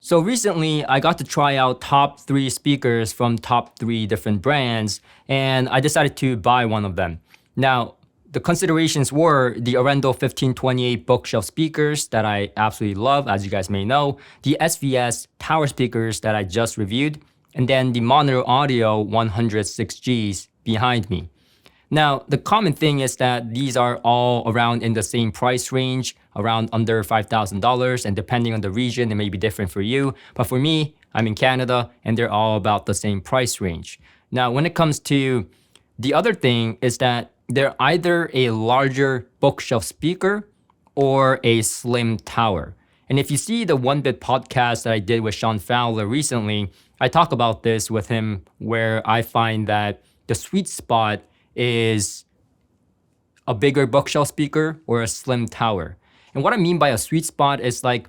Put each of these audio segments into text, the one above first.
So recently, I got to try out top 3 speakers from top 3 different brands, and I decided to buy one of them. Now, the considerations were the Arendal 1528 bookshelf speakers that I absolutely love, as you guys may know, the SVS Tower speakers that I just reviewed, and then the Monitor Audio 106Gs behind me. Now, the common thing is that these are all around in the same price range, around under $5,000, and depending on the region, it may be different for you. But for me, I'm in Canada, and they're all about the same price range. Now, when it comes to the other thing is that they're either a larger bookshelf speaker or a slim tower. And if you see the One Bit podcast that I did with Sean Fowler recently, I talk about this with him where I find that the sweet spot is a bigger bookshelf speaker or a slim tower. And what I mean by a sweet spot is like,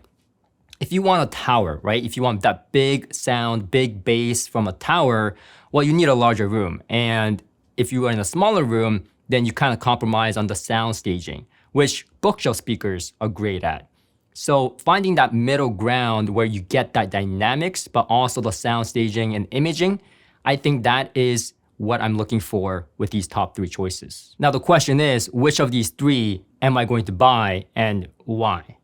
if you want a tower, right? If you want that big sound, big bass from a tower, well, you need a larger room. And if you are in a smaller room, then you kind of compromise on the sound staging, which bookshelf speakers are great at. So finding that middle ground where you get that dynamics, but also the sound staging and imaging, I think that is what I'm looking for with these top 3 choices. Now the question is, which of these 3 am I going to buy and why?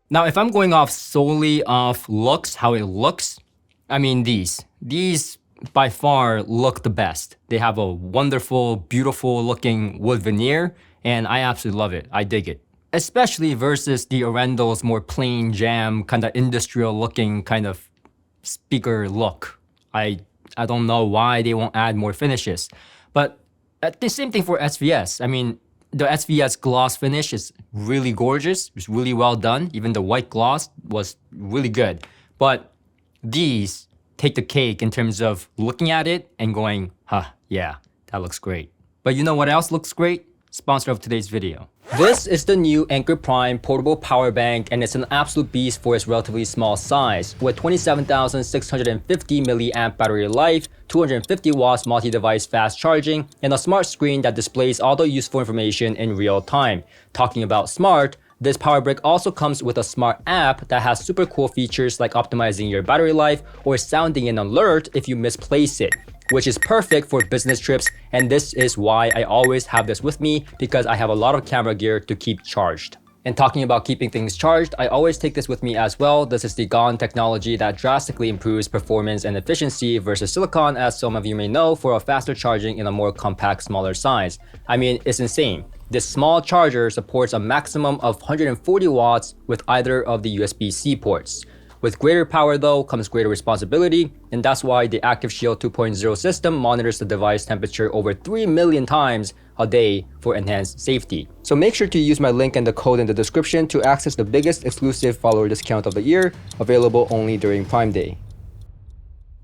Now, if I'm going off solely off looks, how it looks, I mean these by far look the best. They have a wonderful, beautiful looking wood veneer, and I absolutely love it. I dig it. Especially versus the Arendal's more plain jam, kind of industrial looking kind of speaker look. I don't know why they won't add more finishes. But the same thing for SVS. I mean, the SVS gloss finish is really gorgeous. It's really well done. Even the white gloss was really good. But these take the cake in terms of looking at it and going, yeah, that looks great. But you know what else looks great? Sponsor of today's video. This is the new Anker Prime portable power bank, and it's an absolute beast for its relatively small size. With 27,650 milliamp battery life, 250 watts multi-device fast charging, and a smart screen that displays all the useful information in real time. Talking about smart, this power brick also comes with a smart app that has super cool features like optimizing your battery life or sounding an alert if you misplace it, which is perfect for business trips, and this is why I always have this with me, because I have a lot of camera gear to keep charged. And talking about keeping things charged, I always take this with me as well. This is the GON technology that drastically improves performance and efficiency versus silicon, as some of you may know, for a faster charging in a more compact, smaller size. I mean, it's insane. This small charger supports a maximum of 140 watts with either of the USB-C ports. With greater power though comes greater responsibility, and that's why the Active Shield 2.0 system monitors the device temperature over 3 million times a day for enhanced safety. So make sure to use my link and the code in the description to access the biggest exclusive follower discount of the year, available only during Prime Day.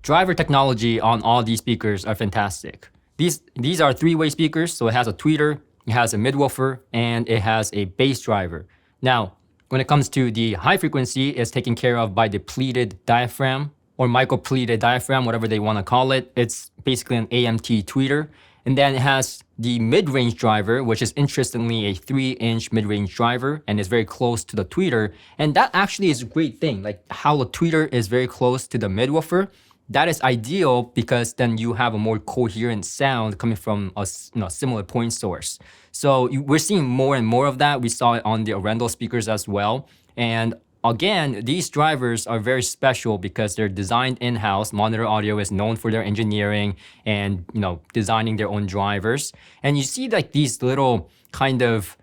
Driver technology on all these speakers are fantastic. These are 3-way speakers, so it has a tweeter, it has a midwoofer, and it has a bass driver. Now, when it comes to the high frequency, it's taken care of by the pleated diaphragm or micro-pleated diaphragm, whatever they want to call it. It's basically an AMT tweeter. And then it has the mid-range driver, which is interestingly a 3-inch mid-range driver and is very close to the tweeter. And that actually is a great thing, like how the tweeter is very close to the midwoofer. That is ideal because then you have a more coherent sound coming from a similar point source. So we're seeing more and more of that. We saw it on the Arendal speakers as well. And again, these drivers are very special because they're designed in-house. Monitor Audio is known for their engineering and designing their own drivers. And you see like these little kind of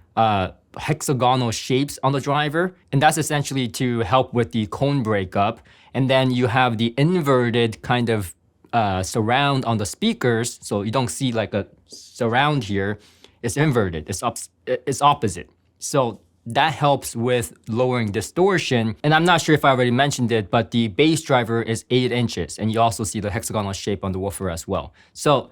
hexagonal shapes on the driver, and that's essentially to help with the cone breakup. And then you have the inverted kind of surround on the speakers, so you don't see like a surround here. It's inverted. It's opposite. So that helps with lowering distortion. And I'm not sure if I already mentioned it, but the bass driver is 8 inches, and you also see the hexagonal shape on the woofer as well. So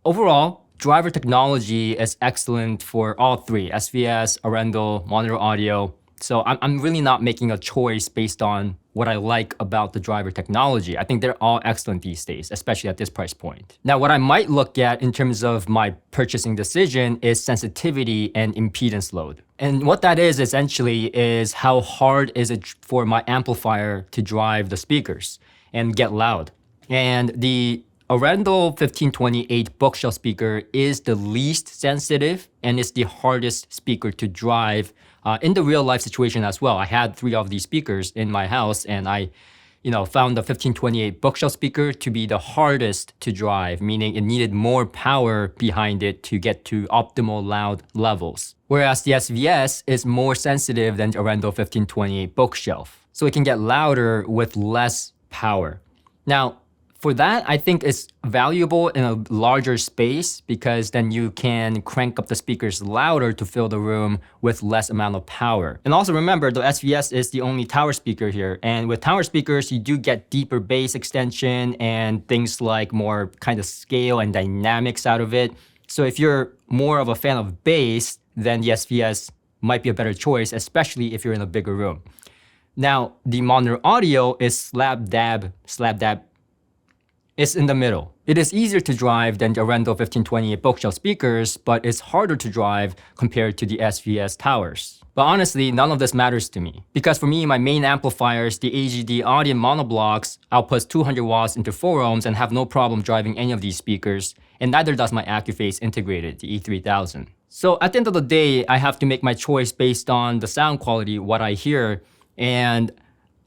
overall, driver technology is excellent for all three, SVS, Arendal, monitor audio. So I'm really not making a choice based on what I like about the driver technology. I think they're all excellent these days, especially at this price point. Now, what I might look at in terms of my purchasing decision is sensitivity and impedance load. And what that is essentially is how hard is it for my amplifier to drive the speakers and get loud. And the Arendal 1528 bookshelf speaker is the least sensitive and is the hardest speaker to drive in the real life situation as well. I had 3 of these speakers in my house, and I found the 1528 bookshelf speaker to be the hardest to drive, meaning it needed more power behind it to get to optimal loud levels. Whereas the SVS is more sensitive than the Arendal 1528 bookshelf. So it can get louder with less power. Now, for that, I think it's valuable in a larger space because then you can crank up the speakers louder to fill the room with less amount of power. And also remember, the SVS is the only tower speaker here. And with tower speakers, you do get deeper bass extension and things like more kind of scale and dynamics out of it. So if you're more of a fan of bass, then the SVS might be a better choice, especially if you're in a bigger room. Now, the monitor audio is slap dab. It's in the middle. It is easier to drive than the Arendal 1528 bookshelf speakers, but it's harder to drive compared to the SVS towers. But honestly, none of this matters to me. Because for me, my main amplifiers, the AGD Audient monoblocks, outputs 200 watts into 4 ohms and have no problem driving any of these speakers, and neither does my Accuphase integrated, the E3000. So at the end of the day, I have to make my choice based on the sound quality, what I hear, and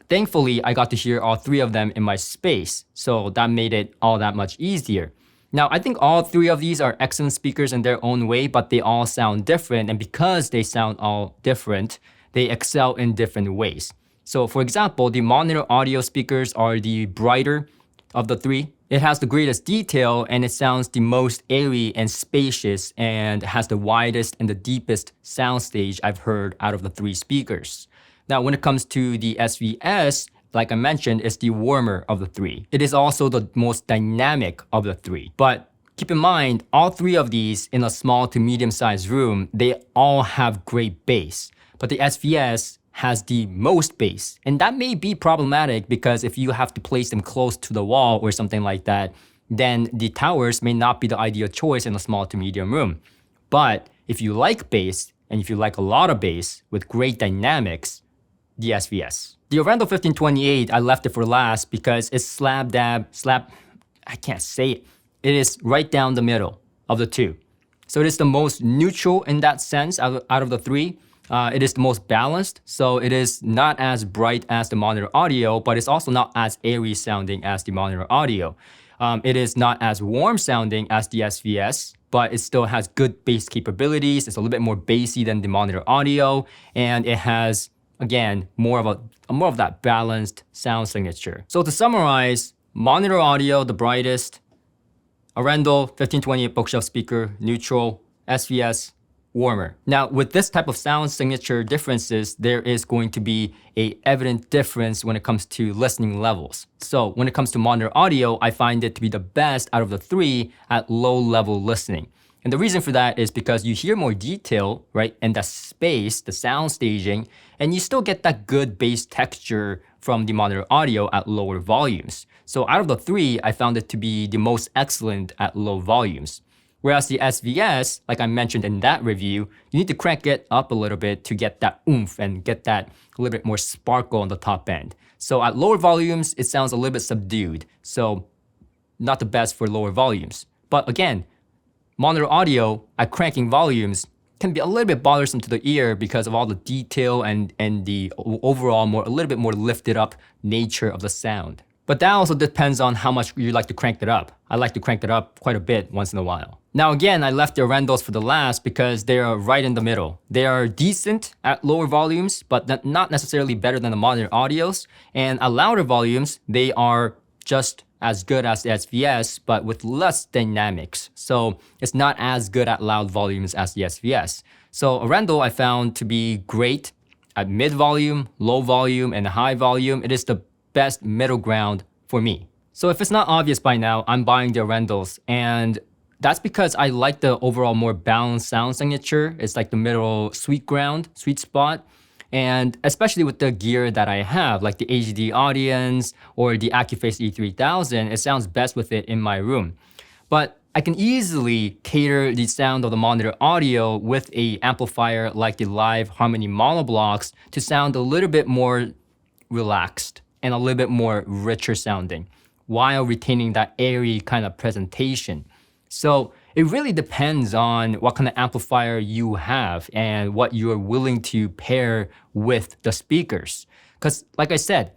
thankfully, I got to hear all 3 of them in my space, so that made it all that much easier. Now, I think all 3 of these are excellent speakers in their own way, but they all sound different, and because they sound all different, they excel in different ways. So for example, the monitor audio speakers are the brighter of the 3. It has the greatest detail, and it sounds the most airy and spacious, and has the widest and the deepest soundstage I've heard out of the 3 speakers. Now, when it comes to the SVS, like I mentioned, it's the warmer of the 3. It is also the most dynamic of the 3. But keep in mind, all 3 of these in a small to medium-sized room, they all have great bass. But the SVS has the most bass. And that may be problematic because if you have to place them close to the wall or something like that, then the towers may not be the ideal choice in a small to medium room. But if you like bass, and if you like a lot of bass with great dynamics, the SVS. The Arendal 1528, I left it for last because it's I can't say it. It is right down the middle of the 2. So it is the most neutral in that sense out of the 3. It is the most balanced, so it is not as bright as the monitor audio, but it's also not as airy sounding as the monitor audio. It is not as warm sounding as the SVS, but it still has good bass capabilities. It's a little bit more bassy than the monitor audio, and it has, again, more of that balanced sound signature. So to summarize, monitor audio, the brightest, Arendal 1528 bookshelf speaker, neutral, SVS, warmer. Now, with this type of sound signature differences, there is going to be a evident difference when it comes to listening levels. So when it comes to monitor audio, I find it to be the best out of the 3 at low level listening. And the reason for that is because you hear more detail, right? And the space, the sound staging, and you still get that good bass texture from the monitor audio at lower volumes. So out of the 3, I found it to be the most excellent at low volumes. Whereas the SVS, like I mentioned in that review, you need to crank it up a little bit to get that oomph and get that a little bit more sparkle on the top end. So at lower volumes, it sounds a little bit subdued. So not the best for lower volumes. But again, monitor audio at cranking volumes can be a little bit bothersome to the ear because of all the detail and the overall a little bit more lifted up nature of the sound. But that also depends on how much you like to crank it up. I like to crank it up quite a bit once in a while. Now again, I left the Arendals for the last because they are right in the middle. They are decent at lower volumes, but not necessarily better than the monitor audios. And at louder volumes, they are just as good as the SVS, but with less dynamics. So it's not as good at loud volumes as the SVS. So Arendal I found to be great at mid volume, low volume, and high volume. It is the best middle ground for me. So if it's not obvious by now, I'm buying the Arendals, and that's because I like the overall more balanced sound signature. It's like the middle sweet spot. And especially with the gear that I have, like the HD Audience or the Accuface E3000, it sounds best with it in my room. But I can easily cater the sound of the monitor audio with a amplifier like the Live Harmony Monoblocks to sound a little bit more relaxed and a little bit more richer sounding while retaining that airy kind of presentation. So it really depends on what kind of amplifier you have and what you're willing to pair with the speakers. Because like I said,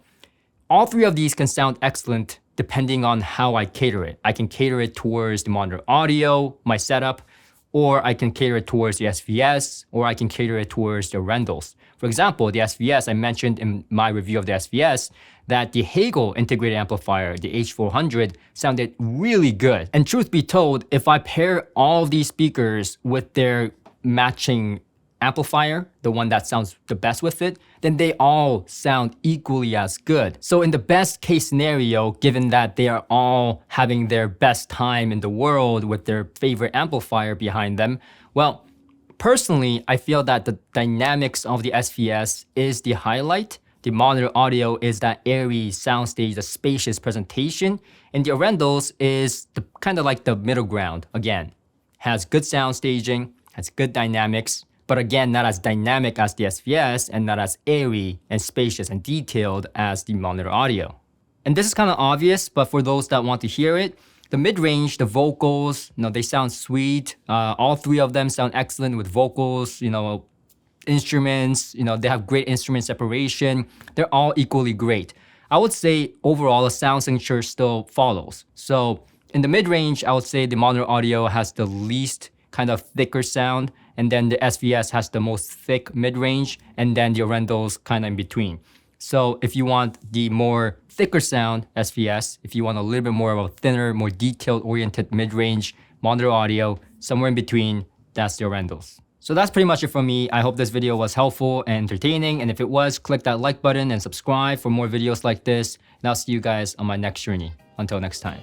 all three of these can sound excellent depending on how I cater it. I can cater it towards the monitor audio, my setup, or I can cater it towards the SVS, or I can cater it towards the Arendals. For example, the SVS, I mentioned in my review of the SVS that the Hagel integrated amplifier, the H400, sounded really good. And truth be told, if I pair all of these speakers with their matching amplifier, the one that sounds the best with it, then they all sound equally as good. So in the best case scenario, given that they are all having their best time in the world with their favorite amplifier behind them, well, personally, I feel that the dynamics of the SVS is the highlight. The monitor audio is that airy soundstage, the spacious presentation, and the Arendals is the kind of like the middle ground. Again, has good sound staging, has good dynamics, but again, not as dynamic as the SVS and not as airy and spacious and detailed as the monitor audio. And this is kind of obvious, but for those that want to hear it, the mid-range, the vocals, they sound sweet. All three of them sound excellent with vocals, instruments, they have great instrument separation. They're all equally great. I would say overall, the sound signature still follows. So in the mid-range, I would say the monitor audio has the least kind of thicker sound, and then the SVS has the most thick mid-range, and then the Arendals kind of in between. So if you want the more thicker sound, SVS, if you want a little bit more of a thinner, more detailed-oriented mid-range monitor audio, somewhere in between, that's the Arendals. So that's pretty much it from me. I hope this video was helpful and entertaining, and if it was, click that like button and subscribe for more videos like this, and I'll see you guys on my next journey. Until next time.